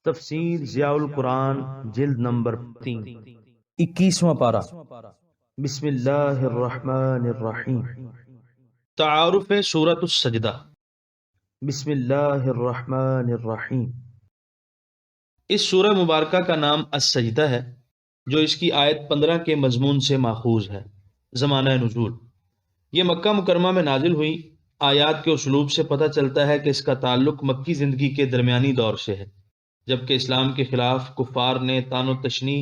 تفسیر ضیاء القرآن جلد نمبر 3 21واں پارہ۔ بسم اللہ الرحمن الرحیم۔ تعارف سورۃ السجدہ۔ بسم اللہ الرحمن الرحیم۔ اس سورہ مبارکہ کا نام السجدہ ہے، جو اس کی آیت 15 کے مضمون سے ماخوذ ہے۔ زمانہ نزول، یہ مکہ مکرمہ میں نازل ہوئی۔ آیات کے اسلوب سے پتہ چلتا ہے کہ اس کا تعلق مکی زندگی کے درمیانی دور سے ہے، جبکہ اسلام کے خلاف کفار نے طعن و تشنیع،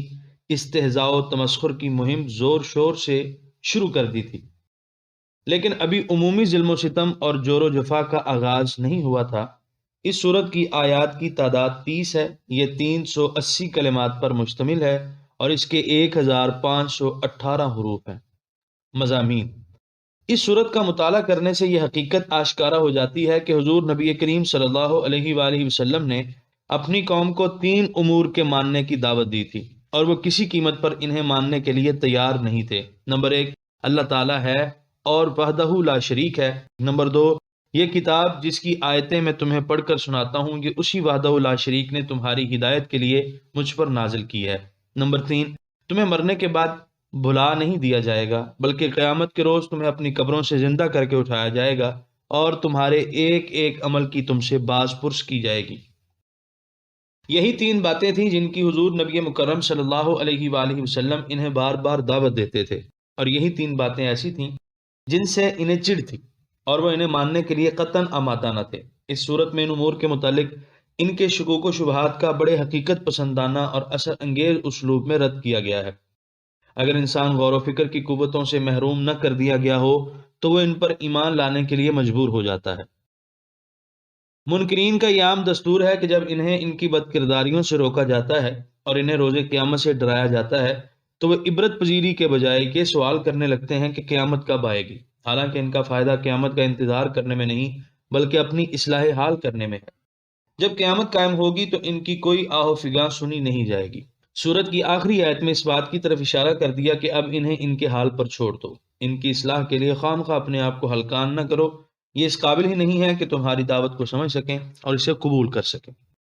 استہزاء و تمسخر کی مہم زور شور سے شروع کر دی تھی، لیکن ابھی عمومی ظلم و ستم اور جور و جفا کا آغاز نہیں ہوا تھا۔ اس سورت کی آیات کی تعداد 30 ہے۔ یہ 380 کلمات پر مشتمل ہے اور اس کے 1518 حروف ہیں۔ مضامین: اس سورت کا مطالعہ کرنے سے یہ حقیقت آشکارا ہو جاتی ہے کہ حضور نبی کریم صلی اللہ علیہ وآلہ وسلم نے اپنی قوم کو 3 امور کے ماننے کی دعوت دی تھی، اور وہ کسی قیمت پر انہیں ماننے کے لیے تیار نہیں تھے۔ نمبر 1، اللہ تعالیٰ ہے اور وحدہ لا شریک ہے۔ نمبر 2، یہ کتاب جس کی آیتیں میں تمہیں پڑھ کر سناتا ہوں، یہ اسی وحدہ لا شریک نے تمہاری ہدایت کے لیے مجھ پر نازل کی ہے۔ نمبر 3، تمہیں مرنے کے بعد بھلا نہیں دیا جائے گا، بلکہ قیامت کے روز تمہیں اپنی قبروں سے زندہ کر کے اٹھایا جائے گا، اور تمہارے ایک ایک عمل کی تم سے باز پرس کی جائے گی۔ یہی 3 باتیں تھیں جن کی حضور نبی مکرم صلی اللہ علیہ وآلہ وسلم انہیں بار بار دعوت دیتے تھے، اور یہی 3 باتیں ایسی تھیں جن سے انہیں چڑ تھی، اور وہ انہیں ماننے کے لیے قطعاً آمادہ نہ تھے۔ اس صورت میں ان امور کے متعلق ان کے شکوک و شبہات کا بڑے حقیقت پسندانہ اور اثر انگیز اسلوب میں رد کیا گیا ہے۔ اگر انسان غور و فکر کی قوتوں سے محروم نہ کر دیا گیا ہو تو وہ ان پر ایمان لانے کے لیے مجبور ہو جاتا ہے۔ منکرین کا یہ عام دستور ہے کہ جب انہیں ان کی بد کرداریوں سے روکا جاتا ہے اور انہیں روز قیامت سے ڈرایا جاتا ہے تو وہ عبرت پذیری کے بجائے یہ سوال کرنے لگتے ہیں کہ قیامت کب آئے گی، حالانکہ ان کا فائدہ قیامت کا انتظار کرنے میں نہیں بلکہ اپنی اصلاح حال کرنے میں ہے۔ جب قیامت قائم ہوگی تو ان کی کوئی آہ و فغاں سنی نہیں جائے گی۔ سورت کی آخری آیت میں اس بات کی طرف اشارہ کر دیا کہ اب انہیں ان کے حال پر چھوڑ دو، ان کی اصلاح کے لیے خواہ مخواہ اپنے آپ کو ہلکان نہ کرو، یہ اس قابل ہی نہیں ہے کہ تمہاری دعوت کو سمجھ سکیں اور اسے قبول کر سکیں۔